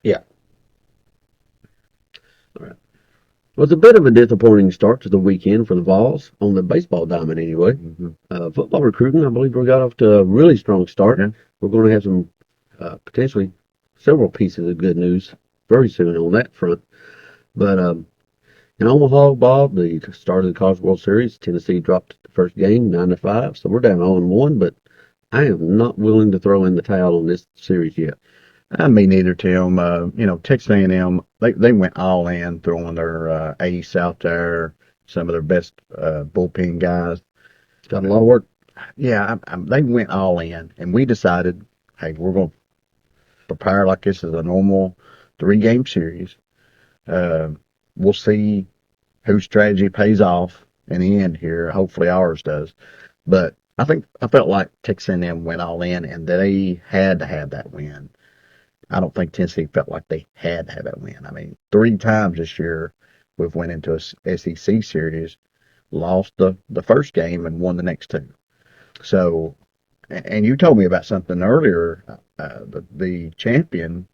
Yeah. All right. Well, it's a bit of a disappointing start to the weekend for the Vols on the baseball diamond anyway. Mm-hmm. Football recruiting, I believe we got off to a really strong start. Yeah. We're going to have some potentially several pieces of good news very soon on that front. But in Omaha, Bob, the start of the College World Series, Tennessee dropped the first game 9-5, so we're down 0-1. But I am not willing to throw in the towel on this series yet. Me neither, Tim. Texas A&M, they went all in, throwing their ace out there, some of their best bullpen guys. Got a lot of work. Yeah, they went all in, and we decided, hey, we're going to prepare like this is a normal three-game series. Uh, we'll see whose strategy pays off in the end here. Hopefully ours does. But I felt like Texas A&M went all in, and they had to have that win. I don't think Tennessee felt like they had to have that win. I mean, three times this year we've went into a SEC series, lost the first game, and won the next two. So, and you told me about something earlier. The champion,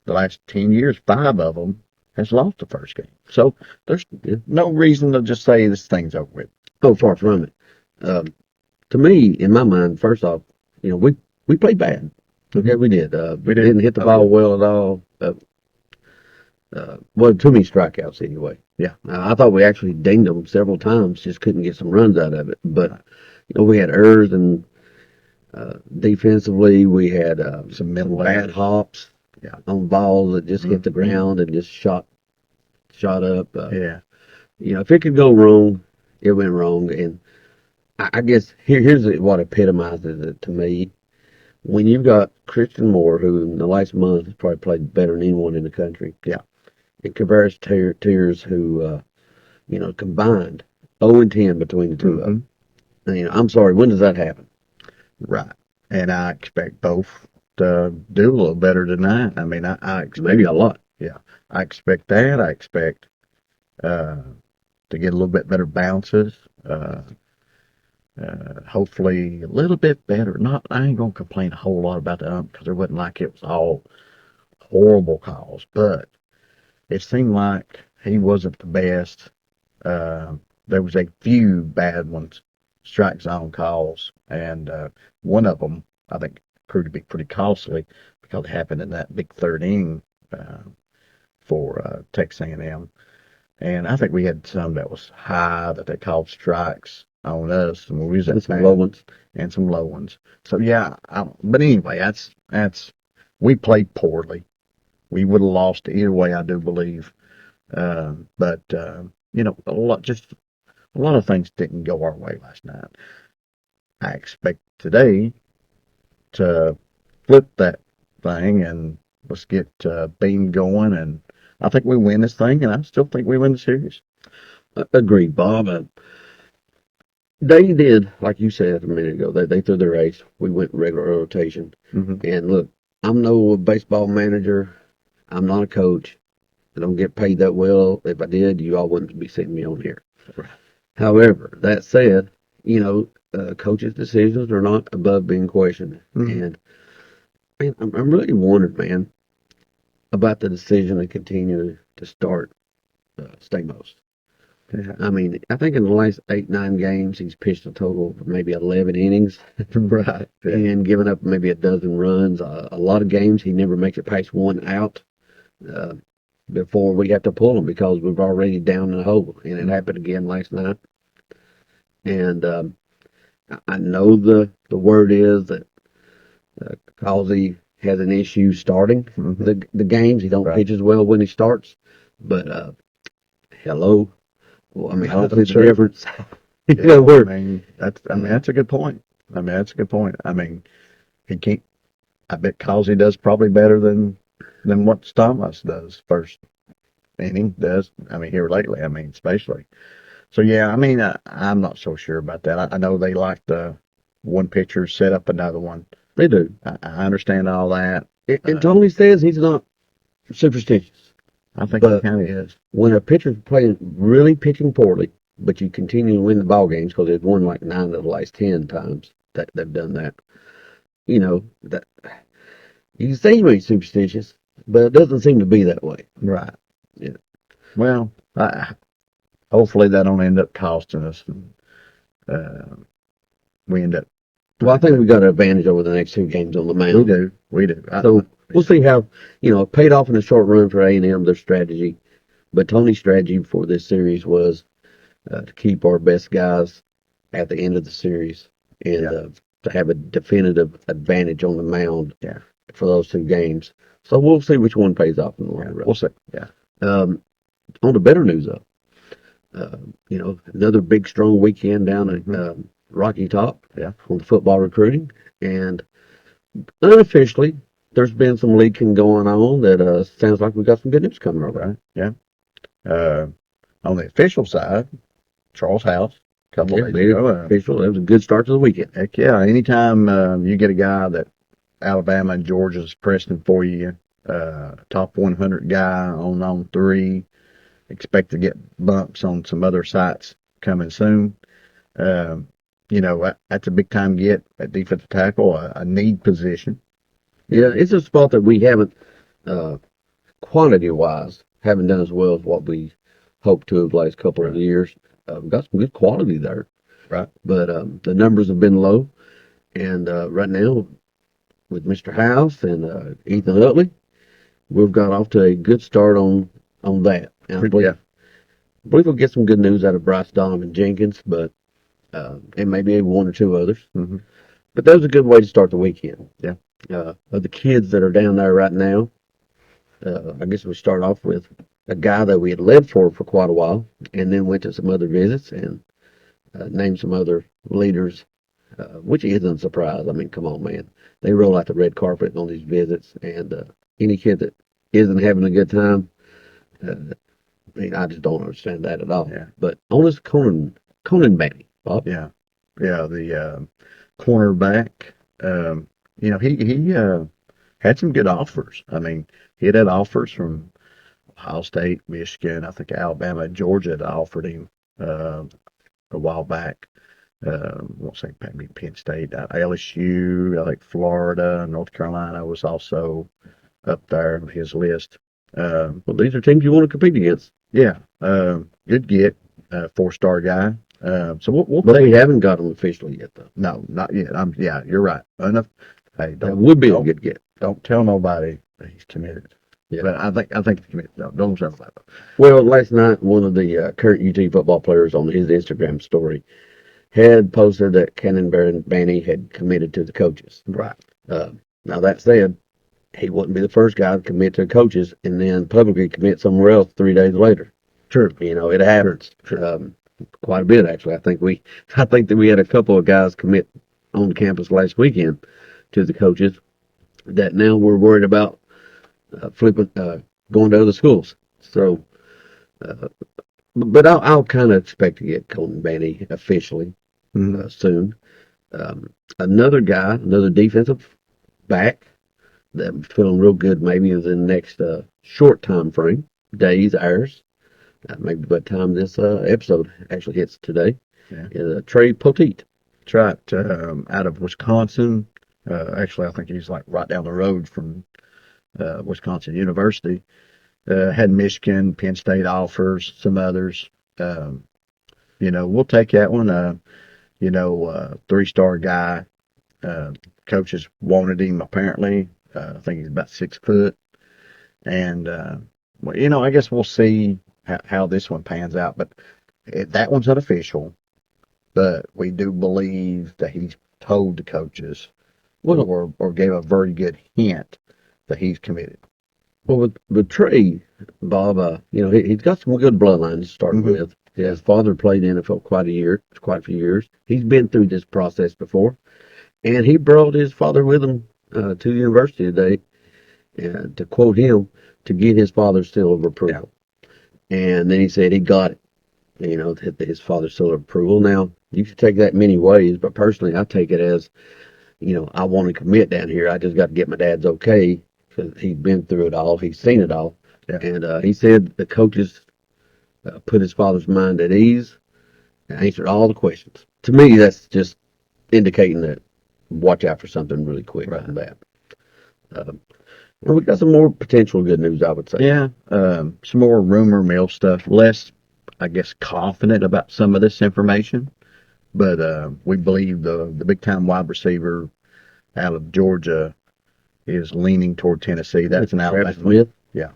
the last 10 years, five of them has lost the first game. So there's no reason to just say this thing's over with. Oh, far from it. Um, to me, in my mind, first off, we played bad. Okay, we did. We did. Didn't hit the ball well at all. Well, too many strikeouts anyway. Yeah. I thought we actually dinged them several times, just couldn't get some runs out of it. But we had errors, and defensively we had Some middle bad hops Yeah. on balls that just hit the Mhm. ground and just shot up. Yeah. If it could go wrong, it went wrong. And I guess here's what epitomizes it to me. When you've got Christian Moore, who in the last month has probably played better than anyone in the country, Yeah. and Kavaris Tears, who combined 0-10 between the two of Mhm. them. And, I'm sorry, when does that happen? Right. And I expect both to do a little better than that. I mean, I expect Maybe a lot. Yeah, I expect that. I expect uh, to get a little bit better bounces. Uh, Hopefully a little bit better. Not, I ain't gonna complain a whole lot about the ump because it wasn't like it was all horrible calls, but it seemed like he wasn't the best. Uh, there was a few bad ones, strike zone calls, and one of them I think proved to be pretty costly because it happened in that big third inning for Texas A&M. And I think we had some that was high that they called strikes on us, and we was And at some low ones. and some low ones. So yeah, but anyway, that's we played poorly. We would have lost either way, I do believe. But a lot of things didn't go our way last night. I expect today to flip that thing and let's get Beam going. And I think we win this thing, and I still think we win the series. Agreed, Bob. They did, like you said a minute ago, they threw their ace. We went regular rotation. Hmm. And look, I'm no baseball manager. I'm not a coach. I don't get paid that well. If I did, you all wouldn't be seeing me on here. However, that said, coaches' decisions are not above being questioned. Hmm. And man, I'm really wondering, man, about the decision to continue to start Stamos. Yeah. I mean, I think in the last 8, 9 games, he's pitched a total of maybe 11 innings Right. Yeah. and given up maybe a dozen runs. A lot of games, he never makes it past one out uh, before we have to pull him because we're already down in the hole. And it happened again last night. And I know the word is that Causey has an issue starting Hmm. the games. He don't Right. pitch as well when he starts. But hello, well, I mean, I don't see That's the true. difference. Yeah, We're I mean that's a good point. I mean that's a good point. I mean he can't. I bet Causey does probably better than what Stamas does first inning does. I mean here lately. I mean especially. So yeah, I mean I'm not so sure about that. I know they like the one pitcher set up another one. they do. I understand all that. And Tony says he's not superstitious, I think he but kind of is. when a pitcher's playing really pitching poorly, but you continue to win the ball games because they've won like 9 of the last 10 times that they've done that. That you can say you ain't superstitious, but it doesn't seem to be that way. Right. Yeah. Well, hopefully that don't end up costing us. Uh, we end up. Well, I think we got an advantage over the next two games on the We mound. do. We do. So we'll see how, it paid off in the short run for A&M, their strategy. But Tony's strategy for this series was to keep our best guys at the end of the series and Yeah. to have a definitive advantage on the mound Yeah. for those two games. So we'll see which one pays off in the long run. We'll see. Yeah. On the better news, though, another big, strong weekend down at Rocky Top Yeah. on the football recruiting. And unofficially, there's been some leaking going on that sounds like we got some good news coming our way. Right. Yeah. On the official side, Charles House, a couple Yeah, of days ago. official. That was a good start to the weekend. Heck yeah. Anytime you get a guy that Alabama and Georgia's pressing for you, top 100 guy on 3, expect to get bumps on some other sites coming soon. That's a big time get at defensive tackle, a need position. Yeah, it's a spot that we haven't, quantity wise, haven't done as well as what we hoped to have the last couple of years. We've got some good quality there. Right. But the numbers have been low. And right now, with Mr. House and Ethan Utley, we've got off to a good start on that. And I believe we'll get some good news out of Bryce Donovan Jenkins, but and maybe one or two others. Mm-hmm. But that was a good way to start the weekend. Yeah. Of the kids that are down there right now, I guess we start off with a guy that we had led for quite a while, and then went to some other visits and named some other leaders, which isn't a surprise. I mean, come on, man. They roll out the red carpet on these visits, and any kid that isn't having a good time, I just don't understand that at all. Yeah. But on this Conan Banny, Bob. Yeah. Yeah. The cornerback, he had some good offers. I mean, he had offers from Ohio State, Michigan, I think Alabama, Georgia had offered him a while back. I won't say maybe Penn State, LSU, I think Florida, North Carolina was also up there on his list. Well, these are teams you want to compete against. Yeah, good get, 4-star guy. So we'll But take. we haven't got them officially yet, though. No, not yet. Yeah, you're right. Enough. Hey, That would be a don't, good get. don't tell nobody that he's committed. Yeah. But I think he's committed. No, don't tell nobody. Well, last night, one of the current UT football players on his Instagram story had posted that Hendon Bernie had committed to the coaches. Right. Now, that said, he wouldn't be the first guy to commit to the coaches and then publicly commit somewhere else 3 days later. True. It happens. Sure. Quite a bit, actually. I think that we had a couple of guys commit on campus last weekend to the coaches that now we're worried about flipping, going to other schools. So, but I'll kind of expect to get Colton Banny officially soon. Another defensive back that I'm feeling real good maybe is in the next short time frame, days, hours. Maybe by the time this episode actually hits today, is Trey Poteet. That's right. Out of Wisconsin. Actually, I think he's like right down the road from Wisconsin University. Had Michigan, Penn State offers, some others. We'll take that one. 3-star guy. Coaches wanted him apparently. I think he's about 6 foot. And, I guess we'll see how this one pans out. But that one's unofficial. But we do believe that he's told the coaches or gave a very good hint that he's committed. Well, with Trey, Bob, he's got some good bloodline to start with. His father played NFL quite a few years. He's been through this process before, and he brought his father with him to the university today, to quote him, to get his father's seal of approval. Yeah. And then he said he got it. His father's seal of approval. Now, you can take that many ways, but personally, I take it as, I want to commit down here. I just got to get my dad's okay. Because he's been through it all, he's seen it all, and he said the coaches put his father's mind at ease and answered all the questions. To me, that's just indicating that watch out for something really quick on that. Well, we got some more potential good news, I would say. Yeah, some more rumor mill stuff. Less, I guess, confident about some of this information, but we believe the big time wide receiver out of Georgia is leaning toward Tennessee. That's an Travis Alabama. Smith. Yeah,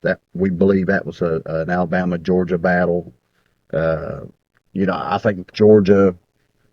that we believe that was an Alabama Georgia battle. Uh, I think Georgia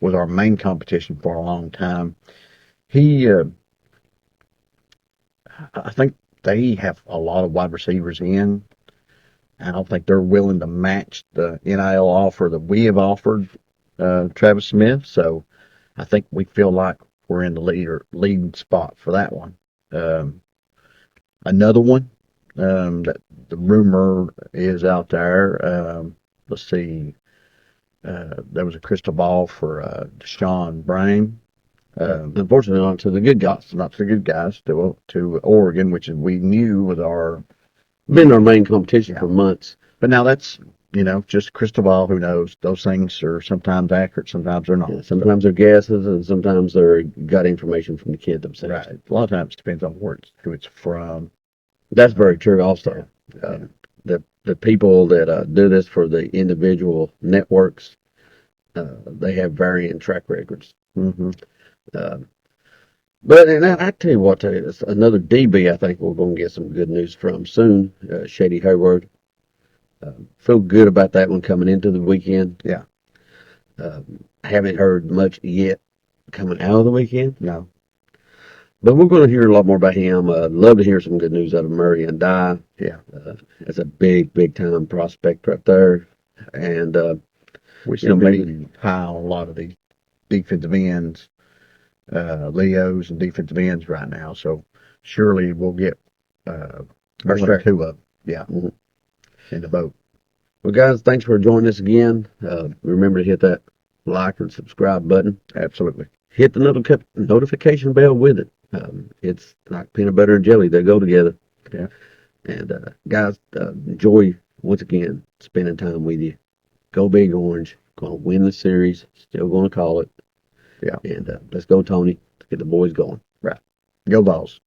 was our main competition for a long time. He, I think they have a lot of wide receivers in. I don't think they're willing to match the NIL offer that we have offered Travis Smith. So I think we feel like we're in the leading spot for that one. Um, Another one that the rumor is out there. Let's see. There was a crystal ball for Deshaun Brain. Unfortunately, not to the good guys. Not the good guys to Oregon, which we knew was Been our main competition for months. But now that's just crystal ball. Who knows? Those things are sometimes accurate, sometimes they're not. Yeah, sometimes they're guesses, and sometimes they're got information from the kid themselves. Right. A lot of times it depends on who it's from. That's very true. Also, Yeah. The people that do this for the individual networks, they have varying track records. Mm-hmm. Uh, but and I tell you what, it's another DB I think we're going to get some good news from soon. Shady Hayward. Feel good about that one coming into the weekend. Yeah. Haven't heard much yet coming out of the weekend. No. But we're going to hear a lot more about him. Love to hear some good news out of Murray and Dye. Yeah. That's a big time prospect right there. And We still maybe high on a lot of these defensive ends, Leos and defensive ends right now. So surely we'll get one or two of them. Yeah. Mhm. In the boat. Well, guys, thanks for joining us again. Remember to hit that like and subscribe button. Absolutely. Hit the notification bell with it. It's like peanut butter and jelly. They go together. Yeah. And guys, enjoy once again spending time with you. Go Big Orange. Going to win the series. Still going to call it. Yeah. And let's go, Tony. Let's get the boys going. Right. Go Vols.